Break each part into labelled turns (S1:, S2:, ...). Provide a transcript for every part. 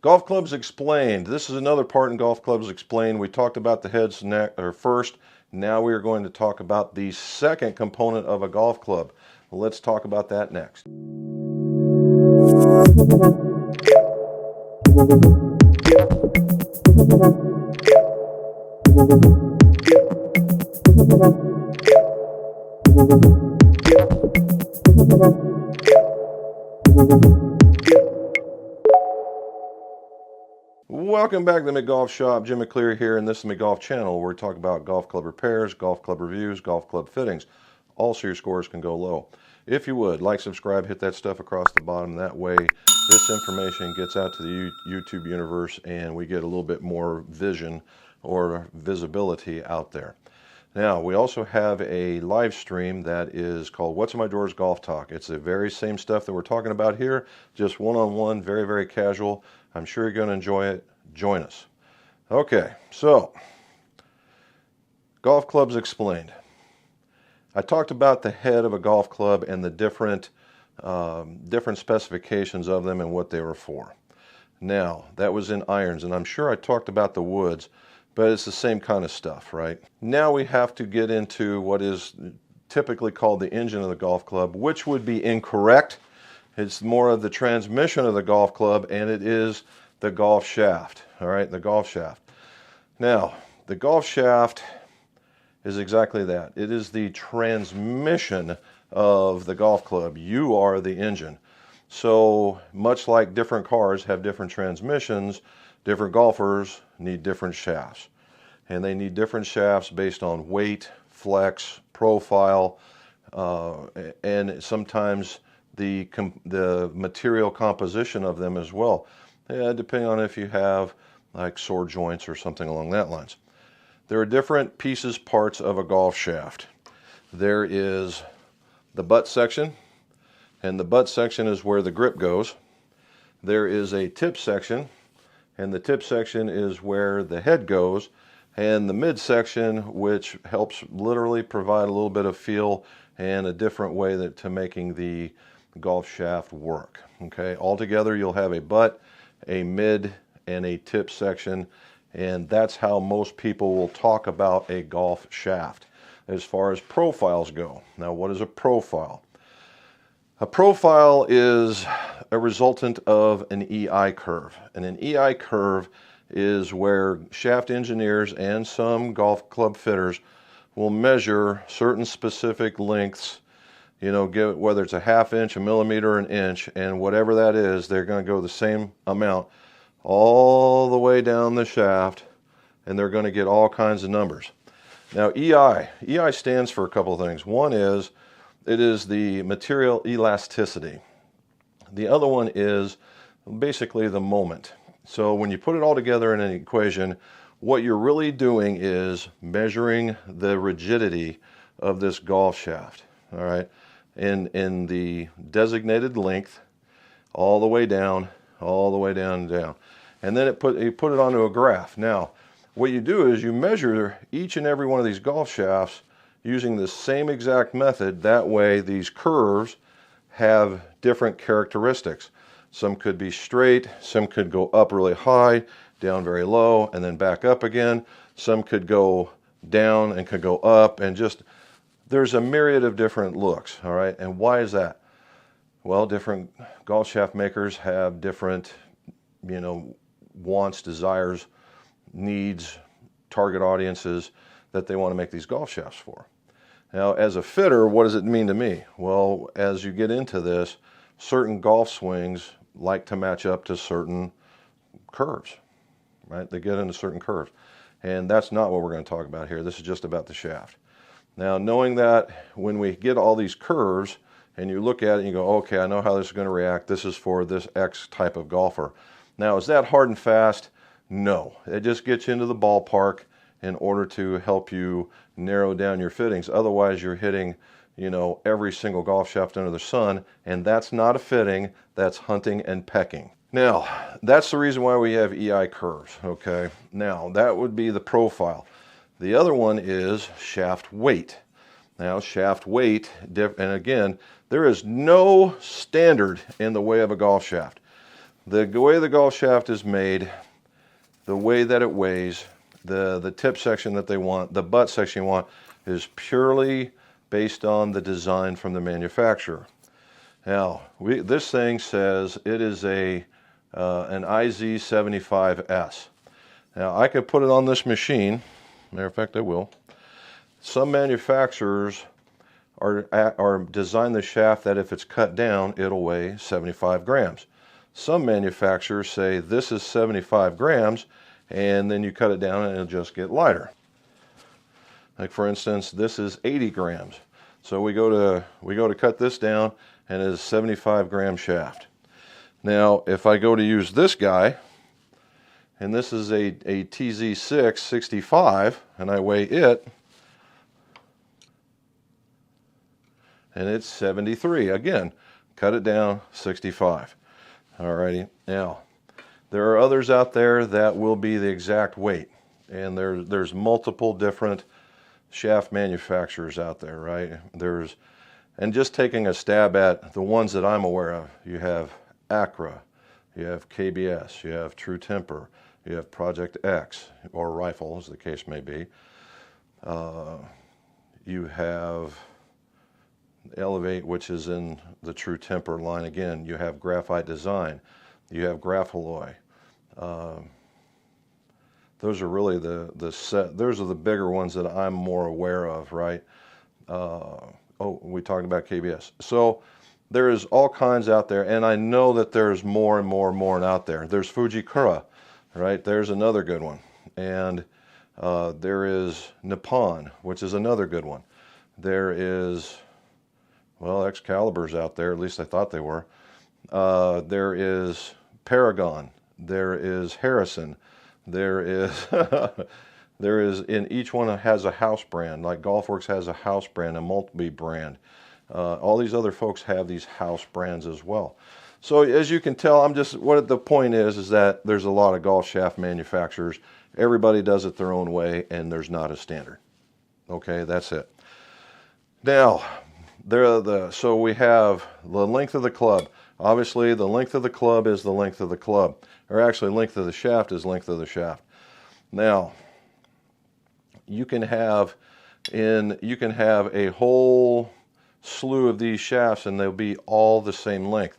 S1: Golf Clubs Explained. This is another part in Golf Clubs Explained. We talked about the heads first. Now we are going to talk about the second component of a golf club. Let's talk about that next. Welcome back to the McGolf Shop. Jim McCleary here, and this is the McGolf channel where we talk about golf club repairs, golf club reviews, golf club fittings, all so your scores can go low. If you would, like, subscribe, hit that stuff across the bottom. That way this information gets out to the YouTube universe and we get a little bit more vision or visibility out there. Now, we also have a live stream that is called What's in My Drawers Golf Talk. It's the very same stuff that we're talking about here, just one-on-one, very, very casual. I'm sure you're going to enjoy it. Join us. Okay, so Golf Clubs Explained. I talked about the head of a golf club and the different specifications of them and what they were for. Now, that was in irons, and I'm sure I talked about the woods, but it's the same kind of stuff, right? Now we have to get into what is typically called the engine of the golf club, which would be incorrect. It's more of the transmission of the golf club, and it is the golf shaft, all right, the golf shaft. Now, the golf shaft is exactly that. It is the transmission of the golf club. You are the engine. So much like different cars have different transmissions, different golfers need different shafts. And they need different shafts based on weight, flex, profile, and sometimes the material composition of them as well. Yeah, depending on if you have like sore joints or something along that lines. There are different pieces, parts of a golf shaft. There is the butt section, and the butt section is where the grip goes. There is a tip section, and the tip section is where the head goes, and the mid section, which helps literally provide a little bit of feel and a different way to making the golf shaft work. Okay, altogether you'll have a butt, a mid, and a tip section, and that's how most people will talk about a golf shaft as far as profiles go. Now, what is a profile? A profile is a resultant of an EI curve, and an EI curve is where shaft engineers and some golf club fitters will measure certain specific lengths, you know, whether it's a half inch, a millimeter, an inch, and whatever that is, they're going to go the same amount all the way down the shaft, and they're going to get all kinds of numbers. Now, EI stands for a couple of things. One is, it is the material elasticity. The other one is basically the moment. So when you put it all together in an equation, what you're really doing is measuring the rigidity of this golf shaft, all right, in the designated length, all the way down, and down. And then you put it onto a graph. Now, what you do is you measure each and every one of these golf shafts using the same exact method. That way these curves have different characteristics. Some could be straight, some could go up really high, down very low, and then back up again. Some could go down and could go up, and just there's a myriad of different looks, all right? And why is that? Well, different golf shaft makers have different, you know, wants, desires, needs, target audiences that they want to make these golf shafts for. Now, as a fitter, what does it mean to me? Well, as you get into this, certain golf swings like to match up to certain curves, right? They get into certain curves. And that's not what we're going to talk about here. This is just about the shaft. Now, knowing that when we get all these curves and you look at it and you go, okay, I know how this is going to react. This is for this X type of golfer. Now, is that hard and fast? No. It just gets you into the ballpark in order to help you narrow down your fittings. Otherwise, you're hitting, you know, every single golf shaft under the sun, and that's not a fitting, that's hunting and pecking. Now, that's the reason why we have EI curves, okay? Now, that would be the profile. The other one is shaft weight. Now, shaft weight, and again, there is no standard in the way of a golf shaft. The way the golf shaft is made, the way that it weighs, the tip section that they want, the butt section you want, is purely based on the design from the manufacturer. Now, this thing says it is an IZ75S. Now, I could put it on this machine. Matter of fact, I will. Some manufacturers are design the shaft that if it's cut down, it'll weigh 75 grams. Some manufacturers say this is 75 grams, and then you cut it down and it'll just get lighter. Like for instance, this is 80 grams. So we go to cut this down, and it is 75 gram shaft. Now, if I go to use this guy, and this is a TZ6 65, and I weigh it, and it's 73. Again, cut it down, 65. Alrighty. Now, there are others out there that will be the exact weight, and there's multiple different shaft manufacturers out there, right? And just taking a stab at the ones that I'm aware of, you have Acra, you have KBS, you have True Temper, you have Project X, or Rifle, as the case may be. You have Elevate, which is in the True Temper line again. You have Graphite Design, you have Graphalloy. Those are really those are the bigger ones that I'm more aware of, right? Oh, we talked about KBS. So there is all kinds out there, and I know that there's more and more and more out there. There's Fujikura, right? There's another good one. And there is Nippon, which is another good one. There is, well, Excalibur's out there, at least I thought they were. There is Paragon. There is Harrison. There is, in each one has a house brand, like Golfworks has a house brand, a multi-brand. All these other folks have these house brands as well. So as you can tell, what the point is that there's a lot of golf shaft manufacturers. Everybody does it their own way, and there's not a standard. Okay, that's it. Now, so we have the length of the club. Obviously, the length of the club is the length of the club. Or actually, length of the shaft is length of the shaft. Now, you can have a whole slew of these shafts, and they'll be all the same length.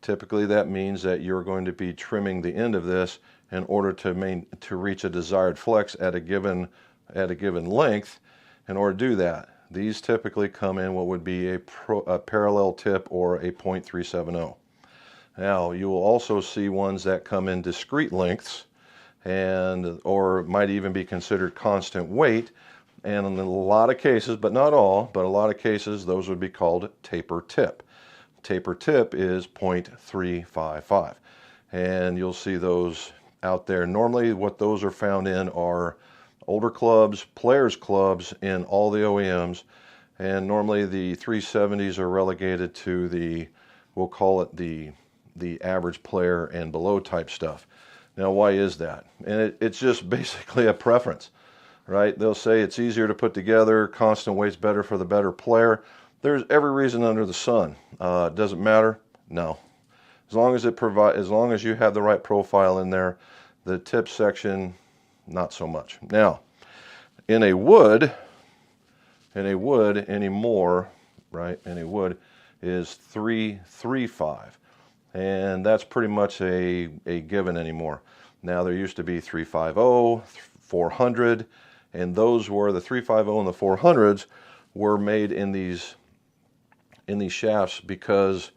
S1: Typically, that means that you're going to be trimming the end of this in order to reach a desired flex at a given length. In order to do that, these typically come in what would be a parallel tip or a .370. Now, you will also see ones that come in discrete lengths, or might even be considered constant weight. And in a lot of cases, but not all, but a lot of cases, those would be called taper tip. Taper tip is .355. And you'll see those out there. Normally, what those are found in are older clubs, players' clubs in all the OEMs. And normally the 370s are relegated to we'll call it the average player and below type stuff. Now, why is that? And it's just basically a preference, right? They'll say it's easier to put together, constant weight's better for the better player. There's every reason under the sun. Does it matter? No. As long as you have the right profile in there, the tip section, not so much. Now, in a wood anymore, right? In a wood is 335. And that's pretty much a given anymore. Now, there used to be 350, 400, and those were the 350 and the 400s were made in these shafts because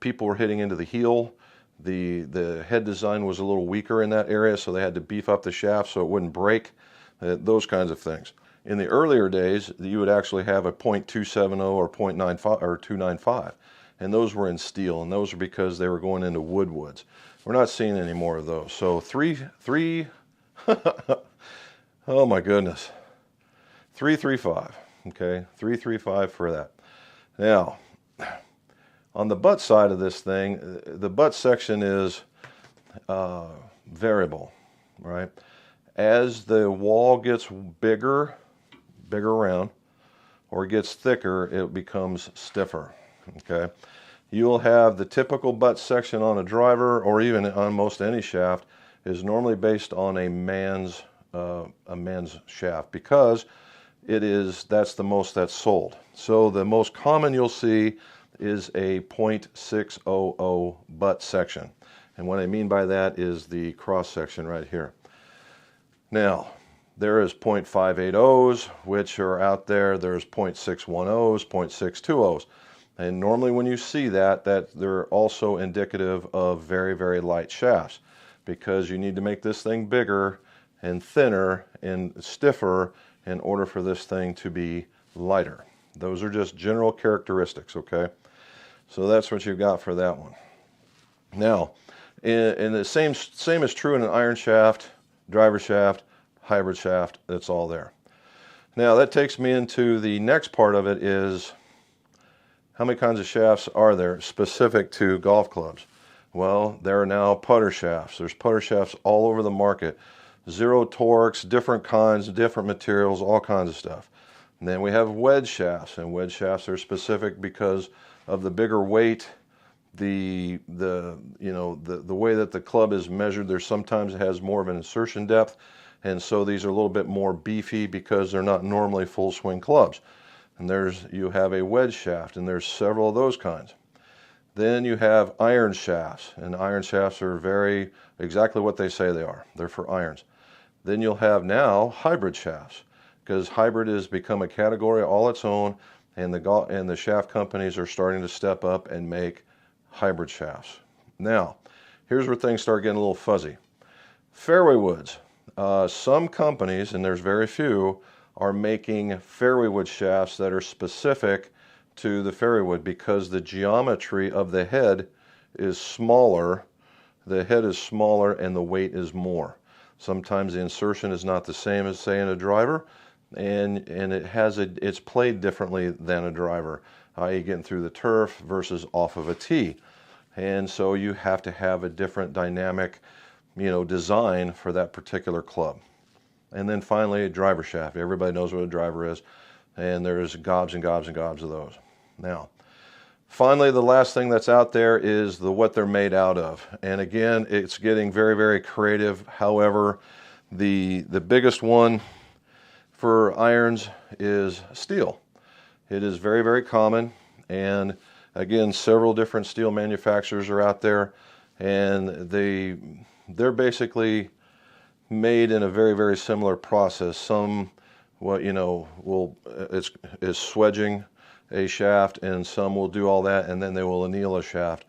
S1: people were hitting into the heel. The head design was a little weaker in that area, so they had to beef up the shaft so it wouldn't break. Those kinds of things. In the earlier days, you would actually have a .270 or .95 or 295. And those were in steel, and those are because they were going into woods. We're not seeing any more of those. So oh my goodness, 335. Okay, 335 for that. Now, on the butt side of this thing, the butt section is variable, right? As the wall gets bigger around, or gets thicker, it becomes stiffer. Okay, You'll have the typical butt section on a driver, or even on most any shaft, is normally based on a man's shaft, because that's the most that's sold. So the most common you'll see is a .600 butt section, and what I mean by that is the cross section right here. Now, there is .580s, which are out there. There's .610s, .620s. And normally when you see that they're also indicative of very, very light shafts, because you need to make this thing bigger and thinner and stiffer in order for this thing to be lighter. Those are just general characteristics, okay? So that's what you've got for that one. Now, in the same is true in an iron shaft, driver shaft, hybrid shaft. It's all there. Now that takes me into the next part of it, is how many kinds of shafts are there specific to golf clubs? Well, there are now putter shafts. There's putter shafts all over the market. Zero torques, different kinds, different materials, all kinds of stuff. And then we have wedge shafts, and wedge shafts are specific because of the bigger weight, the way that the club is measured. There sometimes it has more of an insertion depth, and so these are a little bit more beefy because they're not normally full swing clubs. And you have a wedge shaft, and there's several of those kinds. Then you have iron shafts, and iron shafts are exactly what they say they are. They're for irons. Then you'll have now hybrid shafts, because hybrid has become a category all its own, and the shaft companies are starting to step up and make hybrid shafts. Now, here's where things start getting a little fuzzy. Fairway Woods. Some companies, and there's very few, are making fairway wood shafts that are specific to the fairway wood, because the geometry of the head is smaller. The head is smaller and the weight is more. Sometimes the insertion is not the same as, say, in a driver, and it's played differently than a driver, i.e. getting through the turf versus off of a tee. And so you have to have a different dynamic, design for that particular club. And then finally, a driver shaft. Everybody knows what a driver is, and there's gobs and gobs and gobs of those. Now, finally, the last thing that's out there is what they're made out of. And again, it's getting very, very creative. However, the biggest one for irons is steel. It is very, very common, and again, several different steel manufacturers are out there, and they're basically made in a very, very similar process. Some, is swedging a shaft, and some will do all that, and then they will anneal a shaft.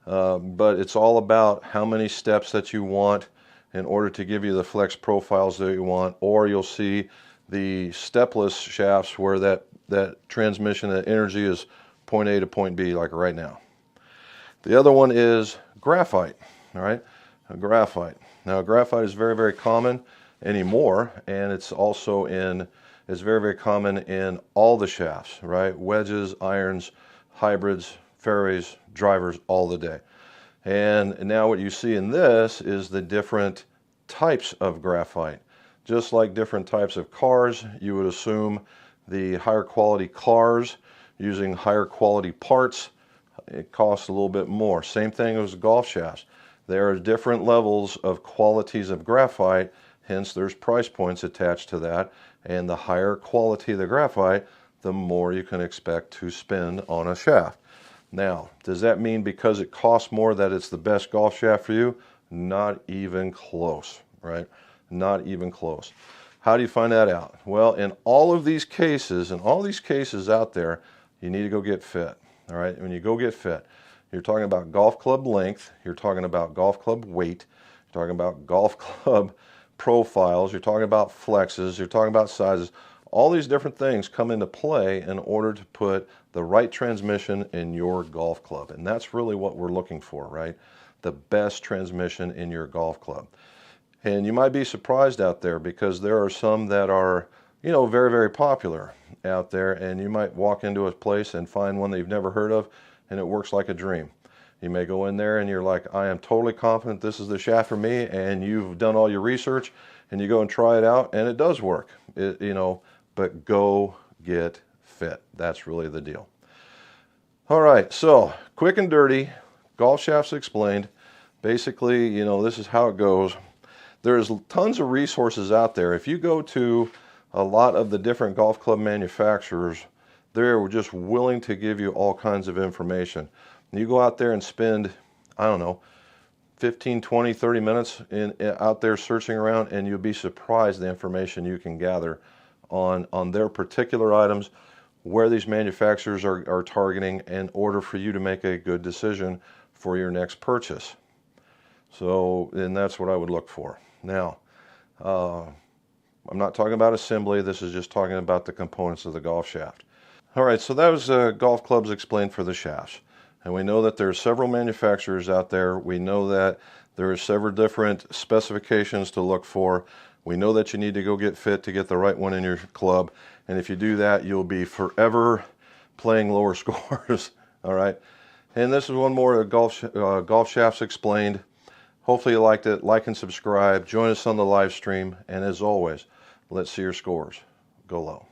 S1: But it's all about how many steps that you want in order to give you the flex profiles that you want. Or you'll see the stepless shafts where that transmission, that energy is point A to point B, like right now. The other one is graphite. All right, graphite. Now, graphite is very, very common anymore, and it's very, very common in all the shafts, right? Wedges, irons, hybrids, fairways, drivers, all the day. And now what you see in this is the different types of graphite. Just like different types of cars, you would assume the higher quality cars using higher quality parts, it costs a little bit more. Same thing as golf shafts. There are different levels of qualities of graphite, hence there's price points attached to that, and the higher quality of the graphite, the more you can expect to spend on a shaft. Now, does that mean because it costs more that it's the best golf shaft for you? Not even close, right? Not even close. How do you find that out? Well, in all these cases out there, you need to go get fit, all right? When you go get fit, you're talking about golf club length, you're talking about golf club weight, you're talking about golf club profiles, you're talking about flexes, you're talking about sizes. All these different things come into play in order to put the right transmission in your golf club. And that's really what we're looking for, right? The best transmission in your golf club. And you might be surprised out there, because there are some that are, very, very popular out there, and you might walk into a place and find one that you've never heard of, and it works like a dream. You may go in there and you're like, I am totally confident this is the shaft for me, and you've done all your research, and you go and try it out, and it does work. But go get fit. That's really the deal. All right, so quick and dirty, golf shafts explained. Basically, you know, this is how it goes. There's tons of resources out there. If you go to a lot of the different golf club manufacturers, they're just willing to give you all kinds of information. You go out there and spend, I don't know, 15, 20, 30 minutes out there searching around, and you'll be surprised the information you can gather on their particular items, where these manufacturers are targeting, in order for you to make a good decision for your next purchase. So, and that's what I would look for. Now, I'm not talking about assembly. This is just talking about the components of the golf shaft. All right, so that was golf clubs explained for the shafts. And we know that there are several manufacturers out there. We know that there are several different specifications to look for. We know that you need to go get fit to get the right one in your club. And if you do that, you'll be forever playing lower scores. All right. And this is one more golf shafts explained. Hopefully you liked it. Like and subscribe. Join us on the live stream. And as always, let's see your scores go low.